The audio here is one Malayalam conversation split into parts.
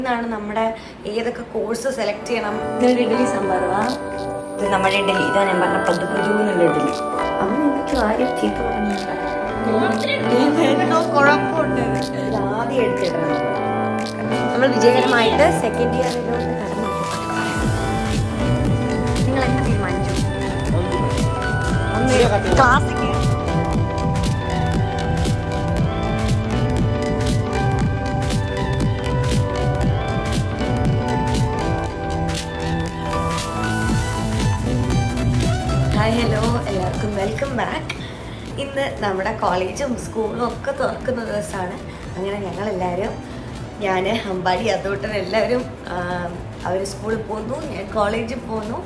ഇന്നാണ് നമ്മുടെ ഏതൊക്കെ കോഴ്സ് സെലക്ട് ചെയ്യണം. ഇഡലി സാമ്പാറുവാ ഇത് നമ്മുടെ ഇഡലി. ഇതാ ഞാൻ പറഞ്ഞ പതുപുജൂന്നുള്ള ഇഡലി. അമ്മ എന്തൊക്കെയോ ആരും ചീത്ത പറഞ്ഞോ കുഴപ്പമുണ്ട്. ഇത് ആദ്യം എടുത്തിടണം. നമ്മൾ വിജയകരമായിട്ട് സെക്കൻഡ് ഇയറിലോട്ട് കടന്നു. നിങ്ങൾ എന്ത് തീരുമാനിച്ചു? ക്ലാസ്സിക്ക് ഹായ് ഹലോ എല്ലാവർക്കും വെൽക്കം ബാക്ക്. ഇന്ന് നമ്മുടെ കോളേജും സ്കൂളും ഒക്കെ തുറക്കുന്ന ദിവസമാണ്. അങ്ങനെ ഞങ്ങളെല്ലാവരും ഞാൻ അമ്പാടി അതോട്ടൻ എല്ലാവരും അവർ സ്കൂളിൽ പോന്നു, ഞാൻ കോളേജിൽ പോന്നു.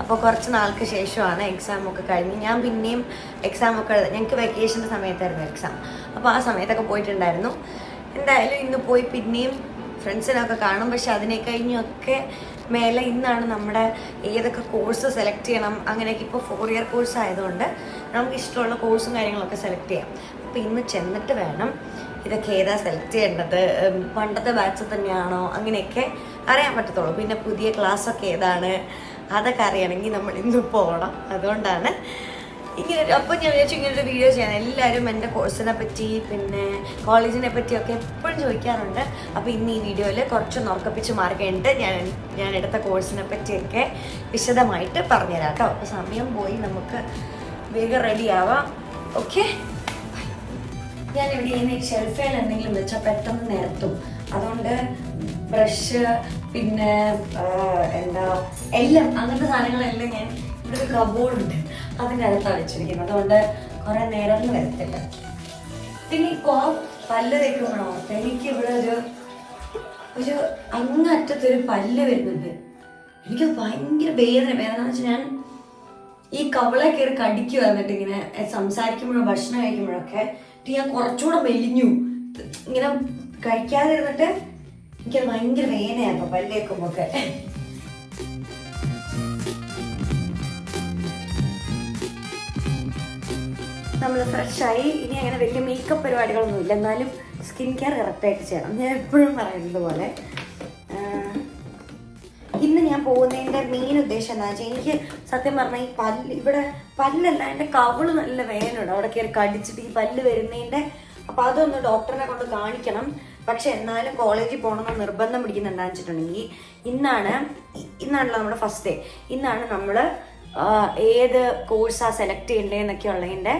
അപ്പോൾ കുറച്ച് നാൾക്ക് ശേഷമാണ് എക്സാമൊക്കെ കഴിഞ്ഞ് ഞാൻ പിന്നെയും എക്സാമൊക്കെ ഞങ്ങൾക്ക് വെക്കേഷൻ്റെ സമയത്തായിരുന്നു എക്സാം. അപ്പോൾ ആ സമയത്തൊക്കെ പോയിട്ടുണ്ടായിരുന്നു. എന്തായാലും ഇന്ന് പോയി പിന്നെയും ഫ്രണ്ട്സിനൊക്കെ കാണും. പക്ഷെ അതിനെ കഴിഞ്ഞൊക്കെ മേലെ ഇന്നാണ് നമ്മുടെ ഏതൊക്കെ കോഴ്സ് സെലക്ട് ചെയ്യണം അങ്ങനെയൊക്കെ. ഇപ്പോൾ 4 ഇയർ കോഴ്സ് ആയതുകൊണ്ട് നമുക്ക് ഇഷ്ടമുള്ള കോഴ്സും കാര്യങ്ങളൊക്കെ സെലക്ട് ചെയ്യാം. അപ്പോൾ ഇന്ന് ചെന്നിട്ട് വേണം ഇതൊക്കെ ഏതാ സെലക്ട് ചെയ്യേണ്ടത്, പണ്ടത്തെ ബാച്ച് തന്നെയാണോ അങ്ങനെയൊക്കെ അറിയാൻ പറ്റത്തുള്ളൂ. പിന്നെ പുതിയ ക്ലാസ്സൊക്കെ ഏതാണ് അതൊക്കെ അറിയണമെങ്കിൽ നമ്മൾ ഇന്ന് പോകണം. അതുകൊണ്ടാണ് അപ്പോൾ ഞാൻ വിചാരിച്ചു ഇങ്ങനൊരു വീഡിയോ ചെയ്യാൻ. എല്ലാവരും എൻ്റെ കോഴ്സിനെ പറ്റി പിന്നെ കോളേജിനെ പറ്റിയൊക്കെ എപ്പോഴും ചോദിക്കാറുണ്ട്. അപ്പോൾ ഇന്ന് ഈ വീഡിയോയിൽ കുറച്ച് ഉറക്കപ്പിച്ച് മാർക്ക് കഴിഞ്ഞിട്ട് ഞാൻ എടുത്ത കോഴ്സിനെ പറ്റിയൊക്കെ വിശദമായിട്ട് പറഞ്ഞുതരാം കേട്ടോ. അപ്പോൾ സമയം പോയി, നമുക്ക് വേഗം റെഡി ആവാം. ഓക്കെ, ഞാൻ ഇവിടെ ചെയ്യുന്ന ഈ ഷെൽഫേൽ എന്തെങ്കിലും വെച്ചാൽ പെട്ടെന്ന് നിരത്തും. അതുകൊണ്ട് ബ്രഷ് പിന്നെ എല്ലാം അങ്ങനത്തെ സാധനങ്ങളെല്ലാം ഞാൻ ഇവിടെ ഒരു കബോർഡുണ്ട് അതിൻ്റെ അടുത്താണ് വെച്ചിരിക്കുന്നത്. അതുകൊണ്ട് കുറെ നേരം വരത്തില്ല. പിന്നെ ഇപ്പോൾ പല്ല് തേക്കണോ, എനിക്ക് ഇവിടെ ഒരു അങ്ങറ്റത്തൊരു പല്ല് വരുന്നുണ്ട്. എനിക്ക് ഭയങ്കര വേദന എന്ന് വെച്ചാൽ ഞാൻ ഈ കവളെ കയറി കടിക്കുക. എന്നിട്ട് ഇങ്ങനെ സംസാരിക്കുമ്പോഴും ഭക്ഷണം കഴിക്കുമ്പോഴൊക്കെ ഞാൻ കുറച്ചുകൂടെ മെലിഞ്ഞു. ഇങ്ങനെ കഴിക്കാതെ ഇരുന്നിട്ട് എനിക്കത് ഭയങ്കര വേദനയാണ് പല്ല് തേക്കുമ്പോഴൊക്കെ. നമ്മൾ ഫ്രഷായി. ഇനി അങ്ങനെ വലിയ മേക്കപ്പ് പരിപാടികളൊന്നും ഇല്ല, എന്നാലും സ്കിൻ കെയർ കറക്റ്റായിട്ട് ചെയ്യണം. ഞാൻ എപ്പോഴും പറയുന്നത് പോലെ ഇന്ന് ഞാൻ പോകുന്നതിൻ്റെ മെയിൻ ഉദ്ദേശം എന്താ വെച്ചാൽ, എനിക്ക് സത്യം പറഞ്ഞാൽ ഈ ഇവിടെ പല്ലല്ല, എൻ്റെ കവിള് നല്ല വേദനയുണ്ട്. അവിടെ കയറി കടിച്ചിട്ട് ഈ പല്ല് വരുന്നതിൻ്റെ. അപ്പോൾ അതൊന്ന് ഡോക്ടറിനെ കൊണ്ട് കാണിക്കണം. പക്ഷെ എന്നാലും കോളേജിൽ പോകണമെന്ന് നിർബന്ധം പിടിക്കുന്നുണ്ടാന്ന് വെച്ചിട്ടുണ്ടെങ്കിൽ ഇന്നാണല്ലോ നമ്മുടെ ഫസ്റ്റ് ഡേ. ഇന്നാണ് നമ്മൾ ഏത് കോഴ്സാണ് സെലക്ട് ചെയ്യേണ്ടതെന്നൊക്കെ ഉള്ളതിൻ്റെ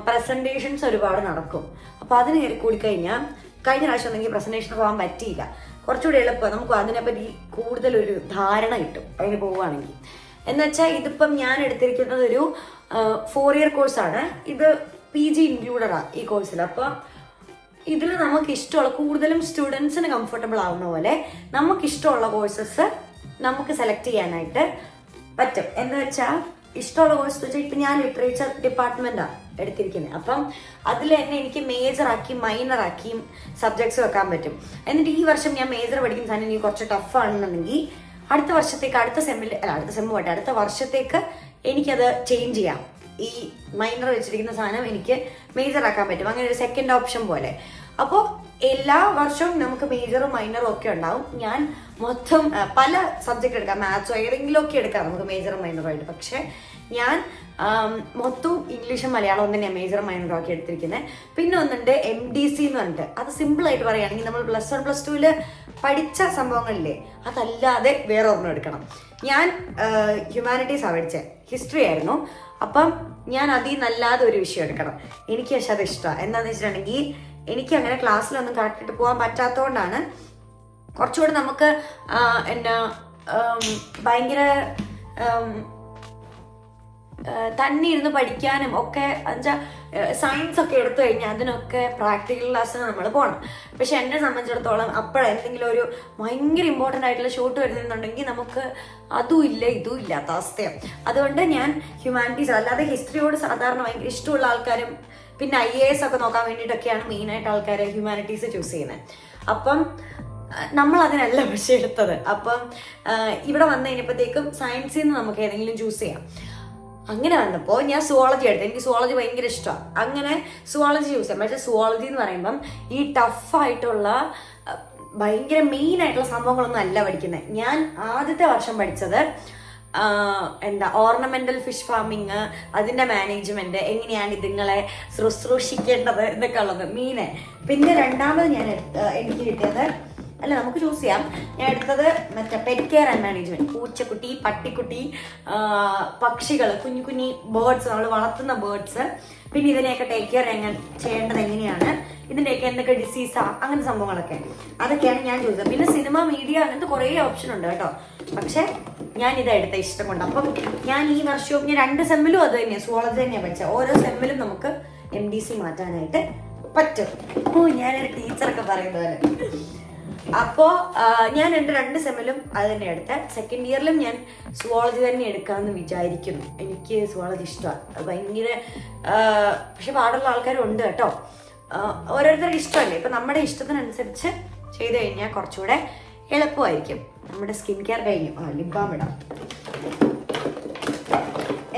പ്രസൻറ്റേഷൻസ് ഒരുപാട് നടക്കും. അപ്പോൾ അതിന് കയറി കൂടിക്കഴിഞ്ഞാൽ കഴിഞ്ഞ പ്രാവശ്യം ഒന്നെങ്കിൽ പ്രസൻറ്റേഷന് പോകാൻ പറ്റിയില്ല. കുറച്ചുകൂടി എളുപ്പം നമുക്ക് അതിനെപ്പറ്റി കൂടുതലൊരു ധാരണ കിട്ടും അതിന് പോവുകയാണെങ്കിൽ. എന്നുവെച്ചാൽ ഇതിപ്പം ഞാൻ എടുത്തിരിക്കുന്നത് ഒരു 4 ഇയർ കോഴ്സാണ്. ഇത് PG ഇൻക്ലൂഡഡാണ് ഈ കോഴ്സിൽ. അപ്പം ഇതിൽ നമുക്ക് ഇഷ്ടമുള്ള കൂടുതലും സ്റ്റുഡൻസിന് കംഫർട്ടബിൾ ആവുന്ന പോലെ നമുക്കിഷ്ടമുള്ള കോഴ്സസ് നമുക്ക് സെലക്ട് ചെയ്യാനായിട്ട് പറ്റും. എന്ന് വെച്ചാൽ ഇഷ്ടമുള്ള കോഴ്സ് എന്ന് വെച്ചാൽ ഇപ്പം ഞാൻ ലിറ്ററേച്ചർ ഡിപ്പാർട്ട്മെൻറ്റാണ് എടുത്തിരിക്കുന്നത്. അപ്പം അതിൽ തന്നെ എനിക്ക് മേജറാക്കിയും മൈനറാക്കിയും സബ്ജക്ട്സ് വെക്കാൻ പറ്റും. എന്നിട്ട് ഈ വർഷം ഞാൻ മേജർ പഠിക്കുന്ന സാധനം എനിക്ക് കുറച്ച് ടഫാണെന്നുണ്ടെങ്കിൽ അടുത്ത വർഷത്തേക്ക് അടുത്ത വർഷത്തേക്ക് എനിക്കത് ചേഞ്ച് ചെയ്യാം. ഈ മൈനർ വെച്ചിരിക്കുന്ന സാധനം എനിക്ക് മേജർ ആക്കാൻ പറ്റും. അങ്ങനെ ഒരു സെക്കൻഡ് ഓപ്ഷൻ പോലെ. അപ്പോൾ എല്ലാ വർഷവും നമുക്ക് മേജറും മൈനറും ഒക്കെ ഉണ്ടാവും. ഞാൻ മൊത്തം പല സബ്ജക്റ്റ് എടുക്കാം, മാത്സോ ഏതെങ്കിലും ഒക്കെ എടുക്കാം നമുക്ക് മേജറും മൈനറും ആയിട്ട്. പക്ഷെ ഞാൻ മൊത്തവും ഇംഗ്ലീഷും മലയാളവും തന്നെയാണ് മേജറും മൈനറും ഒക്കെ എടുത്തിരിക്കുന്നത്. പിന്നെ ഒന്നുണ്ട് MDC എന്ന് പറഞ്ഞിട്ട്. അത് സിമ്പിളായിട്ട് പറയുകയാണെങ്കിൽ നമ്മൾ +1 +2 പഠിച്ച സംഭവങ്ങളില്ലേ അതല്ലാതെ വേറെ ഒരെണ്ണം എടുക്കണം. ഞാൻ ഹ്യൂമാനിറ്റീസാണ് പഠിച്ചത്, ഹിസ്റ്ററി ആയിരുന്നു. അപ്പം ഞാൻ അതിൽ നല്ലാതെ ഒരു വിഷയം എടുക്കണം. എനിക്ക് പക്ഷെ അത് ഇഷ്ടമാണ്. എന്താണെന്ന് വെച്ചിട്ടുണ്ടെങ്കിൽ എനിക്ക് അങ്ങനെ ക്ലാസ്സിലൊന്നും കറക്റ്റായിട്ട് പോകാൻ പറ്റാത്തതുകൊണ്ടാണ് കുറച്ചുകൂടി നമുക്ക് ഭയങ്കര തന്നെ ഇരുന്ന് പഠിക്കാനും ഒക്കെ. എന്നുവെച്ചാൽ സയൻസ് ഒക്കെ എടുത്തു കഴിഞ്ഞാൽ അതിനൊക്കെ പ്രാക്ടിക്കൽ ക്ലാസ്സിന് നമ്മൾ പോകണം. പക്ഷെ എന്നെ സംബന്ധിച്ചിടത്തോളം എന്തെങ്കിലും ഒരു ഭയങ്കര ഇമ്പോർട്ടൻ്റ് ആയിട്ടുള്ള ഷോട്ട് വരുന്നുണ്ടെങ്കിൽ നമുക്ക് അതും ഇല്ല ഇതും ഇല്ലാത്ത അവസ്ഥയാണ്. അതുകൊണ്ട് ഞാൻ ഹ്യൂമാനിറ്റീസ് അല്ലാതെ ഹിസ്റ്ററിയോട് സാധാരണ ഭയങ്കര ഇഷ്ടമുള്ള ആൾക്കാരും പിന്നെ IAS ഒക്കെ നോക്കാൻ വേണ്ടിയിട്ടൊക്കെയാണ് മെയിനായിട്ട് ആൾക്കാർ ഹ്യൂമാനിറ്റീസ് ചൂസ് ചെയ്യുന്നത്. അപ്പം നമ്മൾ അതിനല്ല പക്ഷെ എടുത്തത്. അപ്പം ഇവിടെ വന്നു കഴിഞ്ഞപ്പോഴത്തേക്കും സയൻസിൽ നിന്ന് നമുക്ക് ഏതെങ്കിലും ചൂസ് ചെയ്യാം. അങ്ങനെ വന്നപ്പോൾ ഞാൻ സുവോളജി എടുത്തു. എനിക്ക് സുവോളജി ഭയങ്കര ഇഷ്ടമാണ്. അങ്ങനെ സുവോളജി യൂസ് ചെയ്യാം. പക്ഷേ സുവോളജി എന്ന് പറയുമ്പം ഈ ടഫായിട്ടുള്ള ഭയങ്കര മെയിൻ ആയിട്ടുള്ള സംഭവങ്ങളൊന്നും അല്ല പഠിക്കുന്നത്. ഞാൻ ആദ്യത്തെ വർഷം പഠിച്ചത് ഓർണമെന്റൽ ഫിഷ് ഫാമിങ്, അതിന്റെ മാനേജ്മെന്റ്, എങ്ങനെയാണ് ഇതുങ്ങളെ ശുശ്രൂഷിക്കേണ്ടത് എന്നൊക്കെ ഉള്ളത് മീനെ. പിന്നെ രണ്ടാമത് എനിക്ക് കിട്ടിയത്, അല്ല നമുക്ക് ചൂസ് ചെയ്യാം, ഞാൻ എടുത്തത് മറ്റേ പെറ്റ് കെയർ ആൻഡ് മാനേജ്മെന്റ്. പൂച്ചക്കുട്ടി, പട്ടിക്കുട്ടി, പക്ഷികൾ, കുഞ്ഞു കുഞ്ഞി ബേർഡ്സ്, നമ്മൾ വളർത്തുന്ന ബേർഡ്സ്, പിന്നെ ഇതിനെയൊക്കെ ടേക്ക് കെയർ ചെയ്യേണ്ടത് എങ്ങനെയാണ്, ഇതിന്റെയൊക്കെ എന്തൊക്കെ ഡിസീസാ, അങ്ങനെ സംഭവങ്ങളൊക്കെ, അതൊക്കെയാണ് ഞാൻ ചോദിച്ചത്. പിന്നെ സിനിമ, മീഡിയ, അങ്ങനത്തെ കുറേ ഓപ്ഷൻ ഉണ്ട് കേട്ടോ. പക്ഷെ ഞാൻ ഇതെടുത്ത ഇഷ്ടം കൊണ്ട്. അപ്പം ഞാൻ ഈ വർഷവും ഞാൻ 2 സെമ്മിലും അത് തന്നെയാണ്, സുവോളജി തന്നെയാണ് പഠിച്ചത്. ഓരോ സെമ്മിലും നമുക്ക് MDC മാറ്റാനായിട്ട് പറ്റും. ഞാനൊരു ടീച്ചറൊക്കെ പറയുന്നത്. അപ്പോ ഞാൻ എൻ്റെ 2 സെമ്മിലും അത് തന്നെ എടുത്ത. സെക്കൻഡ് ഇയറിലും ഞാൻ സുവോളജി തന്നെ എടുക്കാമെന്ന് വിചാരിക്കുന്നു. എനിക്ക് സുവോളജി ഇഷ്ടമാണ്, അത് ഭയങ്കര. പക്ഷെ പാടുള്ള ആൾക്കാരും ഉണ്ട് കേട്ടോ. ഓരോരുത്തരുടെ ഇഷ്ടമല്ലേ. ഇപ്പൊ നമ്മുടെ ഇഷ്ടത്തിനനുസരിച്ച് ചെയ്ത് കഴിഞ്ഞാൽ കുറച്ചുകൂടെ എളുപ്പമായിരിക്കും. നമ്മുടെ സ്കിൻ കെയർ കഴിഞ്ഞു. ലിപ് ബാം ഇടാം.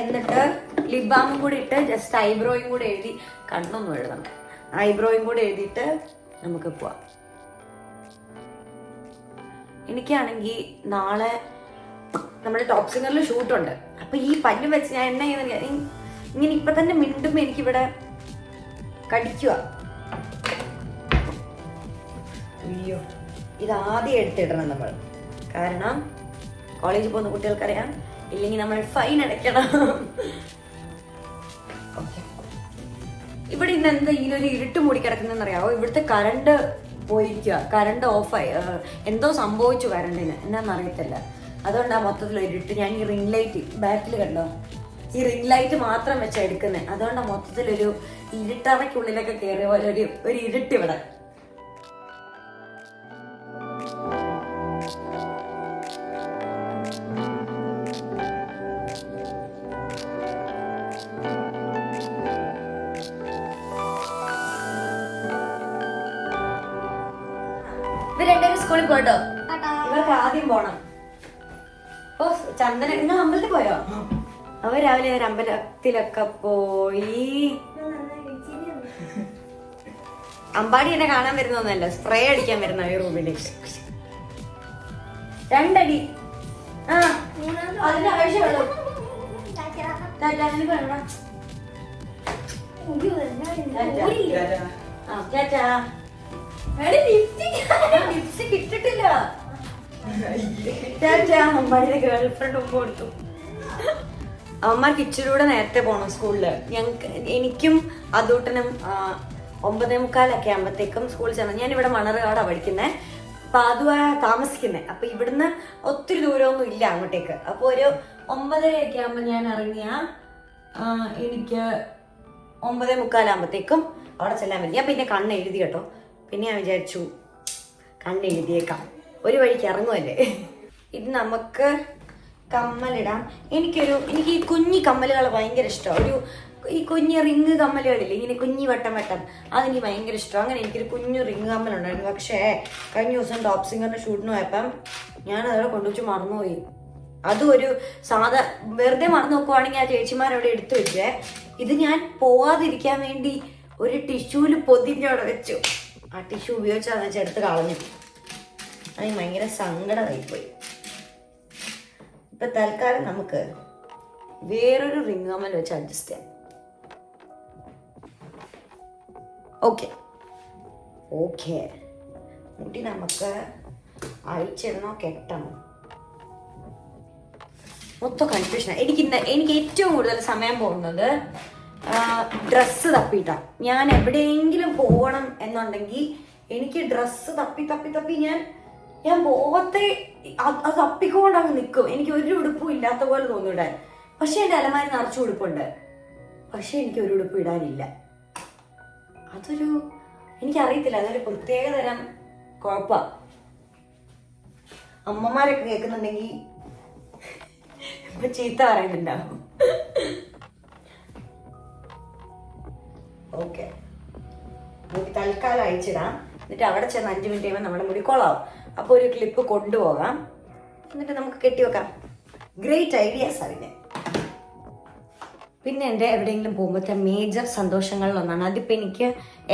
എന്നിട്ട് ലിപ് ബാമും കൂടി ഇട്ട് ജസ്റ്റ് ഐബ്രോയും കൂടെ എഴുതി, കണ്ണൊന്നും എഴുതണം, ഐബ്രോയും കൂടെ എഴുതിയിട്ട് നമുക്ക് പോവാം. എനിക്കാണെങ്കിൽ നാളെ നമ്മുടെ ടോപ്പ് സിംഗറിൽ ഷൂട്ടുണ്ട്. അപ്പൊ ഈ പല്ല് വെച്ച് ഞാൻ എന്നാ ചെയ്യുന്നത്, ഇങ്ങനെ ഇപ്പൊ തന്നെ മിണ്ടുമ്പോ എനിക്കിവിടെ കടിക്കുക. അയ്യോ, ഇതാദ്യം എടുത്തിടണം നമ്മൾ, കാരണം കോളേജിൽ പോകുന്ന കുട്ടികൾക്കറിയാം, ഇല്ലെങ്കിൽ നമ്മൾ ഫൈൻ അടയ്ക്കണം. ഇവിടെ ഇന്ന് എന്താ ഇതിലൊരു ഇരുട്ട് മൂടി കിടക്കുന്നറിയാവോ? ഇവിടുത്തെ കറണ്ട് പോയിരിക്കുക, കറണ്ട് ഓഫായി, എന്തോ സംഭവിച്ചു കറണ്ടിന്, എന്നാന്നറിയത്തില്ല. അതുകൊണ്ടാണ് മൊത്തത്തിൽ ഇരുട്ട്. ഞാൻ ഈ റിംഗ് ലൈറ്റ് ബാക്കിൽ കണ്ടോ, ഈ റിംഗ് ലൈറ്റ് മാത്രം വെച്ചാണ് എടുക്കുന്നത്. അതുകൊണ്ടാണ് മൊത്തത്തിലൊരു ഇരുട്ടറയ്ക്കുള്ളിലൊക്കെ കയറിയ പോലെ ഒരു ഇരുട്ട് ഇവിടെ. സ്കൂളിൽ പോട്ടോ, ഇവർക്ക് ആദ്യം പോണം. ഓ ചന്ദന, നിങ്ങൾ അമ്പലത്തിൽ പോയോ? അവർ രാവിലെ ഒരു അമ്പലത്തിലൊക്കെ പോയി. അമ്പാടി എന്നെ കാണാൻ വരുന്നൊന്നല്ല, സ്പ്രേ അടിക്കാൻ വരുന്ന ഈ റൂമില്. 2 അടി. അതിന്റെ ആവശ്യമുള്ളൂ. കിട്ടിട്ടില്ല. അമ്മാടിയുടെ ഗേൾഫ്രണ്ട് മുമ്പ് കൊടുത്തു. അമ്മമാർക്ക് ഇച്ചിരി കൂടെ നേരത്തെ പോണം സ്കൂളില്. എനിക്കും അതൂട്ടനും 9:45 ആകുമ്പോഴത്തേക്കും സ്കൂളിൽ ചെന്നു. ഞാൻ ഇവിടെ മണർകാടാണ് പഠിക്കുന്നത്, പാതുവ താമസിക്കുന്നത്. അപ്പൊ ഇവിടുന്ന് ഒത്തിരി ദൂരമൊന്നും ഇല്ല അങ്ങോട്ടേക്ക്. അപ്പൊ ഒരു 9:30 ആകുമ്പോ ഞാൻ ഇറങ്ങിയ എനിക്ക് 9:45 ആകുമ്പോഴത്തേക്കും അവിടെ ചെല്ലാൻ പറ്റും. ഞാൻ പിന്നെ കണ്ണ് എഴുതി കേട്ടോ. പിന്നെ ഞാൻ വിചാരിച്ചു കണ്ണ് എഴുതിയേക്കാം, ഒരു വഴിക്ക് ഇറങ്ങുമല്ലേ. ഇത് നമുക്ക് കമ്മലിടാം. എനിക്ക് ഈ കുഞ്ഞി കമ്മലുകൾ ഭയങ്കര ഇഷ്ടമാണ്. ഈ കുഞ്ഞ് റിങ് കമ്മലുകളില്ലേ, ഇങ്ങനെ കുഞ്ഞി വട്ടം അതെനിക്ക് ഭയങ്കര ഇഷ്ടമാണ്. അങ്ങനെ എനിക്കൊരു കുഞ്ഞു റിങ് കമ്മലുണ്ടായിരുന്നു. പക്ഷേ കഴിഞ്ഞ ദിവസം ടോപ്പ് സിംഗറിന്റെ ഷൂട്ടിന് പോയപ്പം ഞാൻ അതവിടെ കൊണ്ടുവച്ച് മറന്നുപോയി. അതും ഒരു വെറുതെ മറന്നു നോക്കുവാണെങ്കിൽ ആ ചേച്ചിമാരവിടെ എടുത്തു വെച്ചേ. ഇത് ഞാൻ പോവാതിരിക്കാൻ വേണ്ടി ഒരു ടിഷ്യൂല് പൊതിഞ്ഞവിടെ വെച്ചു. ആ ടിഷ്യൂ ഉപയോഗിച്ചാന്ന് വെച്ചാൽ എടുത്ത് കളഞ്ഞു. അതിന് ഭയങ്കര സങ്കടമായിപ്പോയി. ഇപ്പൊ തൽക്കാലം നമുക്ക് വേറൊരു റിംഗ് കമ്മൽ വെച്ച് അഡ്ജസ്റ്റ് ചെയ്യാം. ഓക്കെ മുടി നമുക്ക് അഴിച്ചിടണോ കെട്ടണോ? മൊത്തം കൺഫ്യൂഷനാണ്. എനിക്ക് ഏറ്റവും കൂടുതൽ സമയം പോകുന്നത് ഡ്രസ്സ് തപ്പിട്ടാ. ഞാൻ എവിടെയെങ്കിലും പോകണം എന്നുണ്ടെങ്കിൽ എനിക്ക് ഡ്രസ്സ് തപ്പി ഞാൻ പോവത്തെ അത് തപ്പിക്കൊണ്ടങ്ങ് നിൽക്കും. എനിക്ക് ഒരു ഉടുപ്പും ഇല്ലാത്ത പോലെ തോന്നിയിടാൻ. പക്ഷെ എൻ്റെ അലമാരി നിറച്ച് ഉടുപ്പുണ്ട്, പക്ഷെ എനിക്ക് ഒരു ഉടുപ്പ് ഇടാനില്ല. എനിക്കറിയത്തില്ല, അതൊരു പ്രത്യേക തരം കുഴപ്പമാണ്. അമ്മമാരൊക്കെ കേൾക്കുന്നുണ്ടെങ്കിൽ ഇപ്പൊ ചീത്ത പറയുന്നുണ്ടാവും. ഓക്കെ, മുടി തൽക്കാലം അയച്ചിടാം. എന്നിട്ട് അവിടെ ചെന്ന് 5 മിനിറ്റ് കഴിയുമ്പോൾ നമ്മുടെ മുടി കൊള്ളാവും. അപ്പോൾ ഒരു ക്ലിപ്പ് കൊണ്ടുപോകാം, എന്നിട്ട് നമുക്ക് കെട്ടിവെക്കാം. ഗ്രേറ്റ് ഐഡിയാസ് അതിന്. പിന്നെ എൻ്റെ എവിടെയെങ്കിലും പോകുമ്പോഴത്തെ മേജർ സന്തോഷങ്ങളിലൊന്നാണ്. അതിപ്പോൾ എനിക്ക്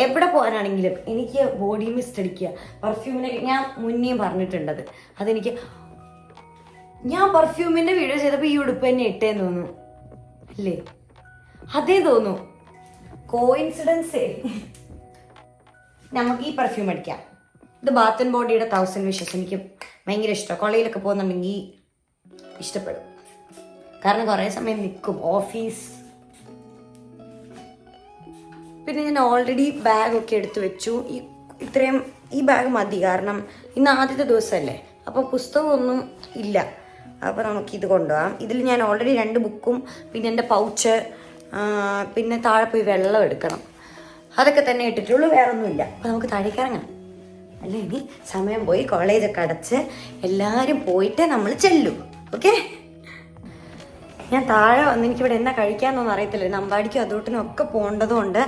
എവിടെ പോകാനാണെങ്കിലും എനിക്ക് ബോഡി മിസ്റ്റ് അടിക്കുക. പെർഫ്യൂമിനെ ഞാൻ മുന്നേ പറഞ്ഞിട്ടുണ്ടത്. അതെനിക്ക് ഞാൻ പെർഫ്യൂമിന്റെ വീഡിയോ ചെയ്തപ്പോൾ ഈ ഉടുപ്പ് തന്നെ ഇട്ടേന്ന് തോന്നുന്നു അല്ലേ? അതേ തോന്നുന്നു. കോയിൻസിഡൻസേ. നമുക്ക് ഈ പെർഫ്യൂം അടിക്കാം. ഇത് ബാത്ത് ആൻഡ് ബോഡിയുടെ 1000 വിഷസ്. എനിക്ക് ഭയങ്കര ഇഷ്ടമാണ്. കോളേജിലൊക്കെ പോകുന്നുണ്ടെങ്കിൽ ഇഷ്ടപ്പെടും. കാരണം കുറേ സമയം നിൽക്കും ഓഫീസ്. പിന്നെ ഞാൻ ഓൾറെഡി ബാഗൊക്കെ എടുത്തു വെച്ചു. ഈ ബാഗ് മതി, കാരണം ഇന്ന് ആദ്യത്തെ ദിവസമല്ലേ. അപ്പോൾ പുസ്തകമൊന്നും ഇല്ല. അപ്പോൾ നമുക്കിത് കൊണ്ടുപോകാം. ഇതിൽ ഞാൻ ഓൾറെഡി 2 ബുക്കും പിന്നെ എൻ്റെ പൗച്ച്, പിന്നെ താഴെ പോയി വെള്ളം എടുക്കണം. അതൊക്കെ തന്നെ ഇട്ടിട്ടുള്ളൂ, വേറെ ഒന്നുമില്ല. അപ്പോൾ നമുക്ക് താഴേക്ക് ഇറങ്ങാം. അല്ല ഇനി സമയം പോയി കോളേജൊക്കെ അടച്ച് എല്ലാവരും പോയിട്ട് നമ്മൾ ചെല്ലൂ. ഓക്കെ, ഞാൻ താഴെ വന്ന് എനിക്കിവിടെ എന്നാ കഴിക്കാമെന്നൊന്നും അറിയത്തില്ല. നമ്പാടിക്കും അതോട്ടിനും ഒക്കെ പോകേണ്ടതുകൊണ്ട്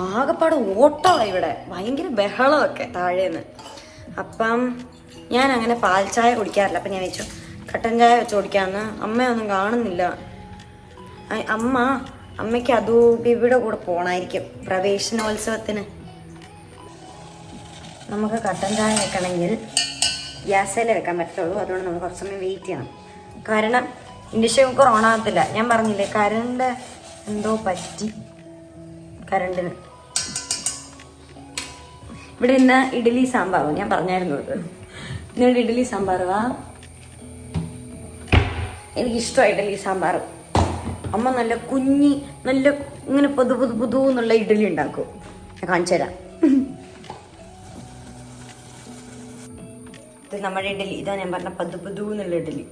ആകെപ്പാട് ഓട്ടമാണ് ഇവിടെ. ഭയങ്കര ബഹളമൊക്കെ താഴേന്ന്. അപ്പം ഞാൻ അങ്ങനെ പാൽ ചായ കുടിക്കാറില്ല. അപ്പം ഞാൻ വെച്ചു കട്ടൻ ചായ വെച്ച് കുടിക്കാമെന്ന്. അമ്മയൊന്നും കാണുന്നില്ല. അമ്മയ്ക്ക് ഇവിടെ കൂടെ പോകണമായിരിക്കും പ്രവേശനോത്സവത്തിന്. നമുക്ക് കട്ടൻ ചായ വെക്കണമെങ്കിൽ ഗ്യാസേലേ വെക്കാൻ പറ്റുള്ളൂ. അതുകൊണ്ട് നമുക്ക് കുറച്ച് സമയം വെയിറ്റ് ചെയ്യണം. കാരണം ഇൻഡക്ഷൻ കുക്കർ ഓണാകത്തില്ല. ഞാൻ പറഞ്ഞില്ലേ കറണ്ട് എന്തോ പറ്റി കറണ്ടിന്. ഇവിടെ ഇന്ന് ഇഡ്ഡലി സാമ്പാറും ഞാൻ പറഞ്ഞായിരുന്നു. ഇന്നിവിടെ ഇഡ്ഡലി സാമ്പാറുവാ. എനിക്കിഷ്ടമാണ് ഇഡ്ഡലി സാമ്പാർ. അമ്മ നല്ല നല്ല ഇങ്ങനെ പുതു എന്നുള്ള ഇഡ്ഡലി ഉണ്ടാക്കും. ഞാൻ കാണിച്ചു തരാം. ഇത് നമ്മുടെ ഇഡ്ഡലി. ഇതാ ഞാൻ പറഞ്ഞ പുതു എന്നുള്ള ഇഡ്ഡലി.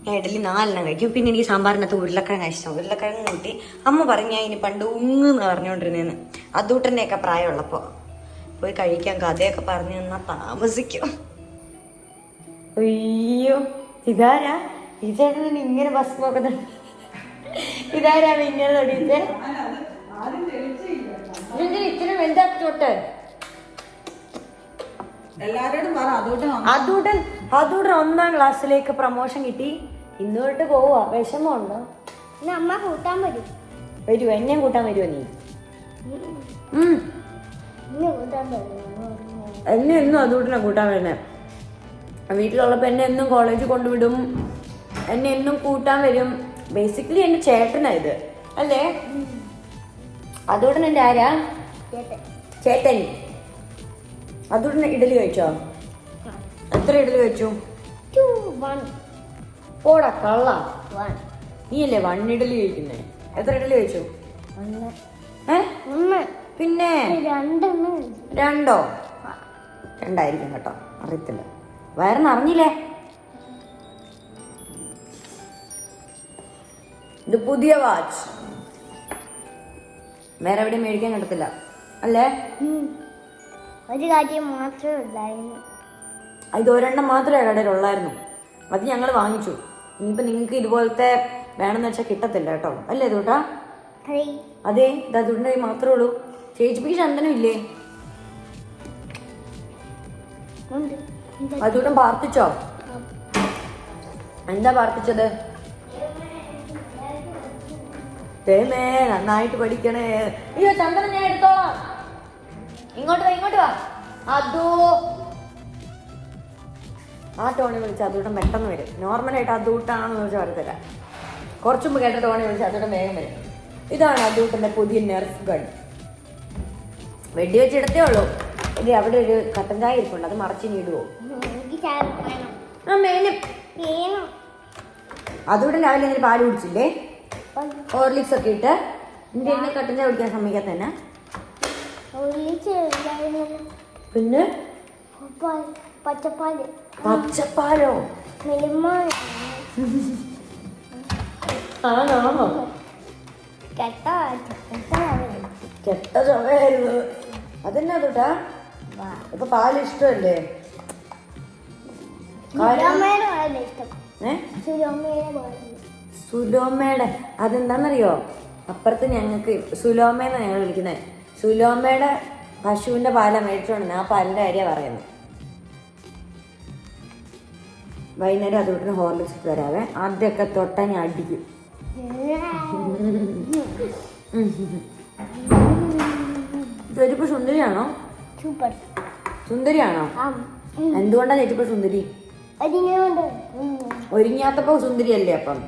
ഞാൻ ഇഡ്ഡലി 4 കഴിക്കും. പിന്നെ എനിക്ക് സാമ്പാറിനകത്ത് ഉരുളക്കിഴങ്ങ് ഇഷ്ടം. ഉരുളക്കിഴങ്ങ് കൂട്ടി അമ്മ പറഞ്ഞു ഞാൻ ഇനി പണ്ട് ഉങ്ങെന്ന് പറഞ്ഞുകൊണ്ടിരുന്നേന്ന്. അതൂട്ടൻ്റെയൊക്കെ പ്രായമുള്ളപ്പോൾ പോയി കഴിക്കാൻ കഥയൊക്കെ പറഞ്ഞു തന്നാൽ താമസിക്കും. അയ്യോ ഇതാരാ ഈ ചേട്ടൻ ഇങ്ങനെ ബസ് നോക്കുന്നുണ്ട്? ഇതാരാ ഇങ്ങനെ തൊടിയിട്ടേ? ഇച്ചിരി വലുതാക്കിട്ട് അതൂട്ടൻ 1ാം ക്ലാസ്സിലേക്ക് പ്രൊമോഷൻ കിട്ടി. ഇന്ന് തൊട്ട് പോവാ. വിഷമമുണ്ടോ? അമ്മ കൂട്ടാൻ വരും. വരുവോ? എന്നെയും കൂട്ടാൻ വരുമോ നീ? എന്നെ എന്നും അതൂട്ടിനെ കൂട്ടാൻ വരുന്നേ. വീട്ടിലുള്ളപ്പോൾ എന്നെ എന്നും കോളേജിൽ കൊണ്ടുവിടും. എന്നെ എന്നും കൂട്ടാൻ വരും. ബേസിക്കലി എൻ്റെ ചേട്ടനാ ഇത് അല്ലേ? അതൂട്ടൻ എൻ്റെ ആരാ? ചേട്ടൻ. അതൂട്ടൻ ഇഡലി കഴിച്ചോ? എത്ര ഇഡലി കഴിച്ചു? പോടാ കള്ള. നീയല്ലേ 1 ഇഡലി കഴിക്കുന്നേ. എത്ര ഇഡലി കഴിച്ചു? പിന്നെ 2 2ആയിരിക്കും കേട്ടോ, അറിയത്തില്ല. വയറിനറിഞ്ഞില്ലേ? ഇത് പുതിയ വാച്ച് വേറെ എവിടെയും മേടിക്കാൻ കിട്ടത്തില്ല അല്ലേ? ഒരു കാര്യം മാത്രമേ ഉള്ളായിരുന്നു. ഇത് 1 മാത്രമേ കടയിലുള്ളായിരുന്നു. അത് ഞങ്ങൾ വാങ്ങിച്ചു. ഇനിയിപ്പോൾ നിങ്ങൾക്ക് ഇതുപോലത്തെ വേണമെന്ന് വെച്ചാൽ കിട്ടത്തില്ല കേട്ടോ, അല്ലേ ഇതൂട്ടാ? അതെ, ഇത് അതുകൊണ്ട് മാത്രമേ ഉള്ളൂ. ചേച്ചിക്ക് ചന്ദനം ഇല്ലേ? അതുകൂടെ പ്രാർത്ഥിച്ചോ? എന്താ പ്രാർത്ഥിച്ചത്? തേമേ നന്നായിട്ട് പഠിക്കണേ. അയ്യോ ചന്ദനം ഞാൻ എടുത്തോളാം. ഇങ്ങോട്ട് വാ. അതോ ആ ടോണി വിളിച്ച് അതൂട്ടം പെട്ടെന്ന് വരും. നോർമലായിട്ട് അതൂട്ടാണെന്ന് ചോദിച്ചാൽ വരത്തില്ല. കുറച്ചു മുമ്പ് കേട്ട ടോണി വിളിച്ച് അതൂട്ടം വേഗം വരും. ഇതാണ് അതൂട്ടൻ്റെ പുതിയ നെർഫ് ഗൺ. വെടി വെച്ചിടത്തേ ഉള്ളൂ. ഇത് അവിടെ ഒരു കട്ടൻ ചായ ഇരിപ്പുണ്ട്, അത് മറച്ചിനി ഇടുവോ? അതൂടെ രാവിലെ എന്തെങ്കിലും പാല് കുടിച്ചില്ലേ? ഹോർലിക്സ് ഒക്കെ ഇട്ട്. നിന്റെ എന്നെ കട്ടൻ ചായ കുടിക്കാൻ സമ്മതിക്കാത്ത തന്നെ. പിന്നെ പച്ചപ്പാലോ? ആണോ? കെട്ട ചുമയായിരുന്നു. അതെന്നാ തൊട്ടാ? ഇപ്പൊ പാല് ഇഷ്ടമല്ലേ? സുലോമയുടെ അതെന്താന്നറിയോ? അപ്പുറത്ത് ഞങ്ങൾക്ക് സുലോമയെന്നാണ് ഞങ്ങൾ വിളിക്കുന്നത്. സുലോമയുടെ പശുവിന്റെ പാല മേടിച്ചോണ്ട് ആ പാലിന്റെ കാര്യമാണ് പറയുന്നത്. വൈകുന്നേരം അതുകൊണ്ട് ഹോർലിക്സ് ഇട്ട് തരാവേ. ആദ്യമൊക്കെ തൊട്ടാ ഞാൻ അടിക്കും. ചേച്ചിപ്പ സുന്ദരിയാണോ? സൂപ്പർ. സുന്ദരിയാണോ? എന്തുകൊണ്ടാ ചേച്ചിപ്പ സുന്ദരി? ഒരുങ്ങിയാത്തപ്പോ സുന്ദരിയല്ലേ അപ്പം?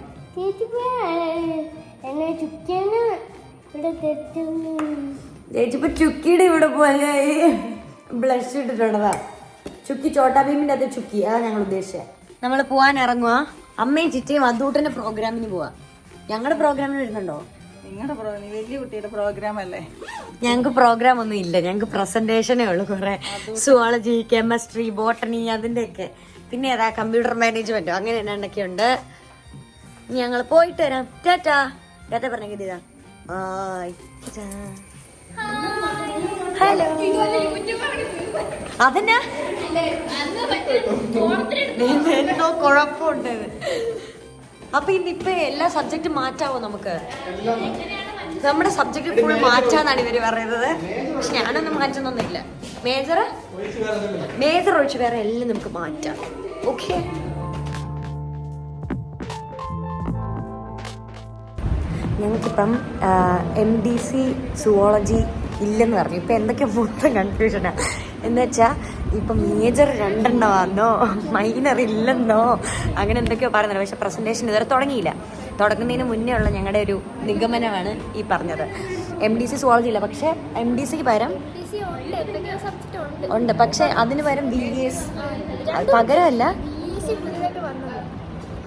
ചേച്ചിപ്പ ചുക്കിയുടെ ഇവിടെ പോലെ ബ്ലഷ് ഇട്ടിട്ടുള്ളതാ. ചുക്കി ചോട്ടാ ഭീമിന്റെ അത് ചുക്കി, അതാ ഞങ്ങൾ ഉദ്ദേശിച്ചത്. നമ്മൾ പോവാൻ ഇറങ്ങുക. അമ്മയും ചിറ്റയും അതൂട്ടന്റെ പ്രോഗ്രാമിന് പോവാ. ഞങ്ങളുടെ പ്രോഗ്രാമിന് വരുന്നുണ്ടോ? നിങ്ങളുടെ വലിയ കുട്ടിയുടെ പ്രോഗ്രാം അല്ലേ? ഞങ്ങക്ക് പ്രോഗ്രാം ഒന്നും ഇല്ല, ഞങ്ങക്ക് പ്രസന്റേഷനേ ഉള്ളു. കുറെ സുവോളജി, കെമിസ്ട്രി, ബോട്ടണി അതിന്റെ ഒക്കെ. പിന്നെ ഏതാ കമ്പ്യൂട്ടർ മാനേജ്മെന്റോ അങ്ങനെ എന്നൊക്കെ ഉണ്ട്. ഞങ്ങൾ പോയിട്ട് വരാം. ടാറ്റാ. ടാറ്റ പറഞ്ഞെങ്കിൽ ഇതാ ഹലോ. അതെന്നാ എന്തോ കുഴപ്പമുണ്ട്. അപ്പൊ ഇന്നിപ്പൊ എല്ലാ സബ്ജക്റ്റും മാറ്റാവോ നമുക്ക്? നമ്മുടെ സബ്ജക്ട് ഫുൾ മാറ്റാന്നാണ് ഇവര് പറയുന്നത്. പക്ഷെ ഞാനൊന്നും മാറ്റുന്നൊന്നുമില്ല. മേജർ ഒഴിച്ച് വേറെ എല്ലാം നമുക്ക് മാറ്റാം. ഓക്കെ. ഞങ്ങൾക്കിപ്പം MDC സുവോളജി ഇല്ലെന്ന് പറഞ്ഞു. ഇപ്പം എന്തൊക്കെ മൊത്തം കൺഫ്യൂഷനാണ്. എന്നുവെച്ചാൽ ഇപ്പം മേജർ 2 വന്നോ മൈനർ ഇല്ലെന്നോ അങ്ങനെ എന്തൊക്കെയോ പറയുന്നുണ്ട്. പക്ഷെ പ്രസന്റേഷൻ ഇതുവരെ തുടങ്ങിയില്ല. തുടങ്ങുന്നതിന് മുന്നേ ഉള്ള ഞങ്ങളുടെ ഒരു നിഗമനമാണ് ഈ പറഞ്ഞത്. MDC സുവോളജി ഇല്ല, പക്ഷെ MDCക്ക് പകരം ഉണ്ട്. പക്ഷെ അതിന് പകരം BS പകരമല്ല.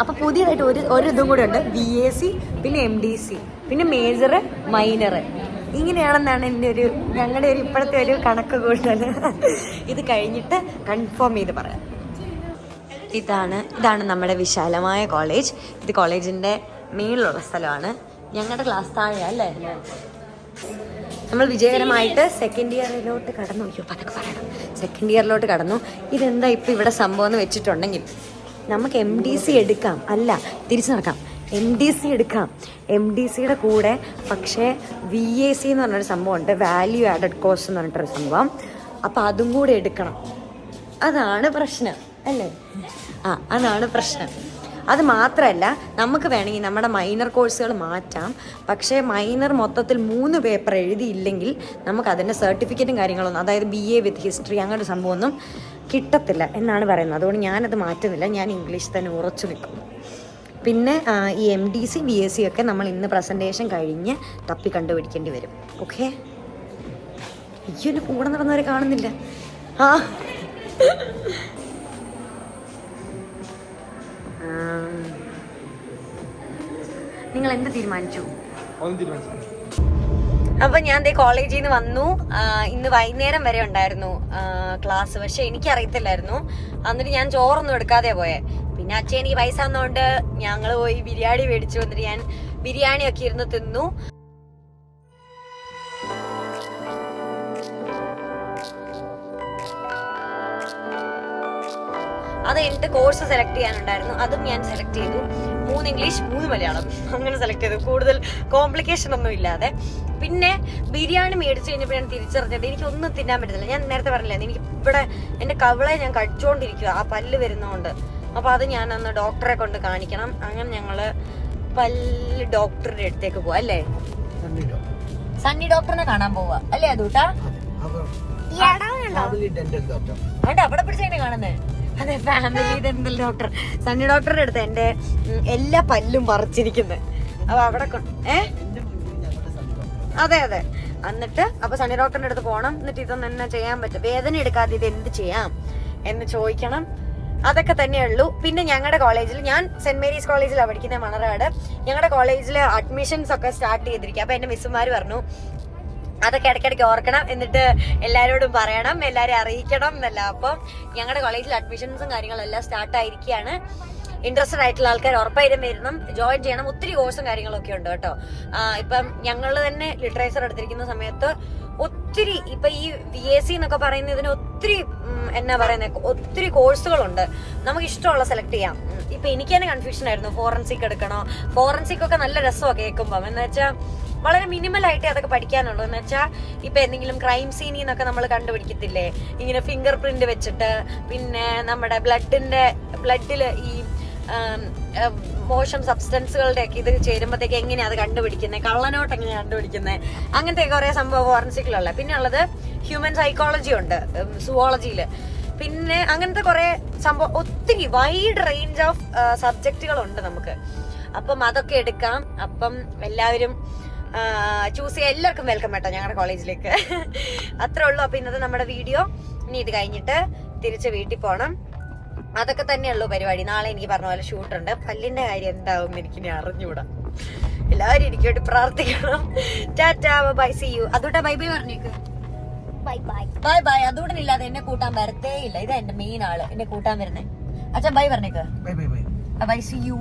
അപ്പൊ പുതിയതായിട്ട് ഒരു ഇതും കൂടെ ഉണ്ട്. BAC പിന്നെ MDC പിന്നെ മേജർ മൈനർ ഇങ്ങനെയാണെന്നാണ് ഞങ്ങളുടെ ഒരു ഇപ്പോഴത്തെ ഒരു കണക്ക് കൂട്ടൽ. ഇത് കഴിഞ്ഞിട്ട് കൺഫേം ചെയ്ത് പറയാം. ഇതാണ് നമ്മുടെ വിശാലമായ കോളേജ്. ഇത് കോളേജിന്റെ മേളിലുള്ള സ്ഥലമാണ്. ഞങ്ങളുടെ ക്ലാസ് താഴെയാ അല്ലേ? നമ്മൾ വിജയകരമായിട്ട് സെക്കൻഡ് ഇയറിലോട്ട് കടന്നു. അയ്യോ പതൊക്കെ പറയണം. സെക്കൻഡ് ഇയറിലോട്ട് കടന്നു. ഇതെന്താ ഇപ്പം ഇവിടെ സംഭവം എന്ന് വെച്ചിട്ടുണ്ടെങ്കിൽ നമുക്ക് MDC എടുക്കാം. അല്ല, തിരിച്ചു നടക്കാം. MDC എടുക്കാം. MDCയുടെ കൂടെ പക്ഷേ VAC എന്ന് പറഞ്ഞൊരു സംഭവമുണ്ട്, വാല്യൂ ആഡഡ് കോസ്റ്റ് എന്ന് പറഞ്ഞിട്ടൊരു സംഭവം. അപ്പം അതും കൂടെ എടുക്കണം. അതാണ് പ്രശ്നം അല്ലേ? അതാണ് പ്രശ്നം. അത് മാത്രമല്ല, നമുക്ക് വേണമെങ്കിൽ നമ്മുടെ മൈനർ കോഴ്സുകൾ മാറ്റാം. പക്ഷേ മൈനർ മൊത്തത്തിൽ 3 പേപ്പർ എഴുതിയില്ലെങ്കിൽ നമുക്ക് അതിൻ്റെ സർട്ടിഫിക്കറ്റും കാര്യങ്ങളൊന്നും, അതായത് BA വിത്ത് ഹിസ്റ്ററി അങ്ങനെ ഒരു സംഭവമൊന്നും കിട്ടത്തില്ല എന്നാണ് പറയുന്നത്. അതുകൊണ്ട് ഞാനത് മാറ്റുന്നില്ല. ഞാൻ ഇംഗ്ലീഷ് തന്നെ ഉറച്ചു നിൽക്കുന്നു. പിന്നെ ഈ MDC BAC ഒക്കെ നമ്മൾ ഇന്ന് പ്രസൻറ്റേഷൻ കഴിഞ്ഞ് തപ്പി കണ്ടുപിടിക്കേണ്ടി വരും. ഓക്കെ. അയ്യോ കൂടെ നടന്നവരെ കാണുന്നില്ല. നിങ്ങൾ എന്ത് തീരുമാനിച്ചു? അപ്പൊ ഞാൻ കോളേജിൽ നിന്ന് വന്നു. ഇന്ന് വൈകുന്നേരം വരെ ഉണ്ടായിരുന്നു ക്ലാസ്. പക്ഷെ എനിക്കറിയത്തില്ലായിരുന്നു. എന്നിട്ട് ഞാൻ ചോറൊന്നും എടുക്കാതെ പോയെ. പിന്നെ അച്ഛൻ എനിക്ക് പൈസ തന്നോണ്ട് ഞങ്ങൾ പോയി ബിരിയാണി മേടിച്ചു. വന്നിട്ട് ഞാൻ ബിരിയാണി ഒക്കെ ഇരുന്ന് തിന്നു. അത് കഴിഞ്ഞിട്ട് കോഴ്സ് സെലക്ട് ചെയ്യാനുണ്ടായിരുന്നു. അതും ഞാൻ സെലക്ട് ചെയ്തു. 3 ഇംഗ്ലീഷ് 3 മലയാളം അങ്ങനെ സെലക്ട് ചെയ്തു, കൂടുതൽ കോംപ്ലിക്കേഷൻ ഒന്നും ഇല്ലാതെ. പിന്നെ ബിരിയാണി മേടിച്ചു കഴിഞ്ഞപ്പോൾ ഞാൻ തിരിച്ചറിഞ്ഞത് എനിക്കൊന്നും തിന്നാൻ പറ്റത്തില്ല. ഞാൻ നേരത്തെ പറഞ്ഞില്ല, എനിക്ക് ഇവിടെ എൻ്റെ കവിളെ ഞാൻ കടിച്ചോണ്ടിരിക്കുക ആ പല്ല് വരുന്നതുകൊണ്ട്. അപ്പോൾ അത് ഞാൻ അന്ന് ഡോക്ടറെ കൊണ്ട് കാണിക്കണം. അങ്ങനെ ഞങ്ങള് പല്ല് ഡോക്ടറുടെ അടുത്തേക്ക് പോവാ അല്ലേ? സണ്ണി ഡോക്ടറിനെ കാണാൻ പോവാ അല്ലേ? അതൂട്ടാ അവിടെ പിടിച്ചെങ്ങനെ കാണുന്നേ? അതെ, ഫാമിലി ഡെന്റൽ ഡോക്ടർ. സണ്ണി ഡോക്ടറുടെ അടുത്ത് എന്റെ എല്ലാ പല്ലും പറിച്ചിരിക്കുന്നത്. അപ്പൊ അവിടെ അതെ. എന്നിട്ട് അപ്പൊ സണ്ണി ഡോക്ടറിന്റെ അടുത്ത് പോകണം. എന്നിട്ട് ഇതൊന്നും എന്നെ ചെയ്യാൻ പറ്റും, വേദന എടുക്കാതെ ഇത് എന്ത് ചെയ്യാം എന്ന് ചോദിക്കണം. അതൊക്കെ തന്നെയുള്ളൂ. പിന്നെ ഞങ്ങളുടെ കോളേജിൽ, ഞാൻ സെന്റ് മേരീസ് കോളേജിലാണ് പഠിക്കുന്നത്, മണർകാട്. ഞങ്ങളുടെ കോളേജിൽ അഡ്മിഷൻസ് ഒക്കെ സ്റ്റാർട്ട് ചെയ്തിരിക്കുക. അപ്പൊ എന്റെ മിസ്സുമാര് പറഞ്ഞു അതൊക്കെ ഇടയ്ക്കിടയ്ക്ക് ഓർക്കണം, എന്നിട്ട് എല്ലാവരോടും പറയണം, എല്ലാവരും അറിയിക്കണം എന്നല്ല. അപ്പം ഞങ്ങളുടെ കോളേജിൽ അഡ്മിഷൻസും കാര്യങ്ങളെല്ലാം സ്റ്റാർട്ട് ആയിരിക്കുകയാണ്. ഇൻട്രസ്റ്റഡ് ആയിട്ടുള്ള ആൾക്കാർ ഉറപ്പായിട്ടും വരണം, ജോയിൻ ചെയ്യണം. ഒത്തിരി കോഴ്സും കാര്യങ്ങളൊക്കെ ഉണ്ട് കേട്ടോ. ഇപ്പം ഞങ്ങൾ തന്നെ ലിറ്ററേച്ചർ എടുത്തിരിക്കുന്ന സമയത്ത് ഒത്തിരി, ഇപ്പൊ ഈ VAC എന്നൊക്കെ പറയുന്നതിന് ഒത്തിരി എന്നാ പറയുന്നത്, ഒത്തിരി കോഴ്സുകളുണ്ട്. നമുക്ക് ഇഷ്ടമുള്ള സെലക്ട് ചെയ്യാം. ഇപ്പൊ എനിക്ക് തന്നെ കൺഫ്യൂഷൻ ആയിരുന്നു, ഫോറൻസിക് എടുക്കണോ? ഫോറൻസിക് ഒക്കെ നല്ല രസമാണ് കേൾക്കുമ്പം. എന്ന് വെച്ചാൽ വളരെ മിനിമൽ ആയിട്ടേ അതൊക്കെ പഠിക്കാനുള്ളൂ. എന്ന് വെച്ചാൽ ഇപ്പൊ എന്തെങ്കിലും ക്രൈം സീനിൽ നിന്നൊക്കെ നമ്മൾ കണ്ടുപിടിക്കത്തില്ലേ, ഇങ്ങനെ ഫിംഗർ പ്രിന്റ് വെച്ചിട്ട്. പിന്നെ നമ്മുടെ ബ്ലഡില് ഈ മോശം സബ്സ്റ്റൻസുകളുടെ ഒക്കെ ഇത് ചേരുമ്പോഴത്തേക്ക് എങ്ങനെയാ അത് കണ്ടുപിടിക്കുന്നത്, കള്ളനോട്ട് എങ്ങനെയാ കണ്ടുപിടിക്കുന്നത്, അങ്ങനത്തെ കുറെ സംഭവം ഫോറൻസിക്കിലുള്ള. പിന്നെ ഉള്ളത് ഹ്യൂമൻ സൈക്കോളജി ഉണ്ട് സുവോളജിയില്. പിന്നെ അങ്ങനത്തെ കുറെ സംഭവം, ഒത്തിരി വൈഡ് റേഞ്ച് ഓഫ് സബ്ജക്റ്റുകളുണ്ട് നമുക്ക്. അപ്പം അതൊക്കെ എടുക്കാം. അപ്പം എല്ലാവരും ചൂസ് ചെയ്യാൻ എല്ലാവർക്കും വെൽക്കം കേട്ടോ ഞങ്ങളുടെ കോളേജിലേക്ക്. അത്രേ ഉള്ളൂ. അപ്പൊ ഇന്നത്തെ നമ്മുടെ വീഡിയോ. ഇനി ഇത് കഴിഞ്ഞിട്ട് തിരിച്ച് വീട്ടിൽ പോകണം. അതൊക്കെ തന്നെയുള്ളൂ പരിപാടി. നാളെ എനിക്ക് പറഞ്ഞ പോലെ ഷൂട്ടുണ്ട്. പല്ലിന്റെ കാര്യം എന്താവും എനിക്കിനി അറിഞ്ഞൂടാ. എല്ലാവരും എനിക്ക് വേണ്ടി പ്രാർത്ഥിക്കണം. Tata bye see you. അതുകൊണ്ടാ ബൈ ബൈ പറഞ്ഞേക്ക്. Bye bye. Bye bye. അതുകൂടെ ഇല്ലാതെ എന്നെ കൂട്ടാൻ വരത്തേ ഇല്ല. ഇതാ എന്റെ മെയിൻ ആള് എന്നെ കൂട്ടാൻ വരുന്നേ. അച്ഛൻ ബൈ പറഞ്ഞേക്ക്. Bye see U.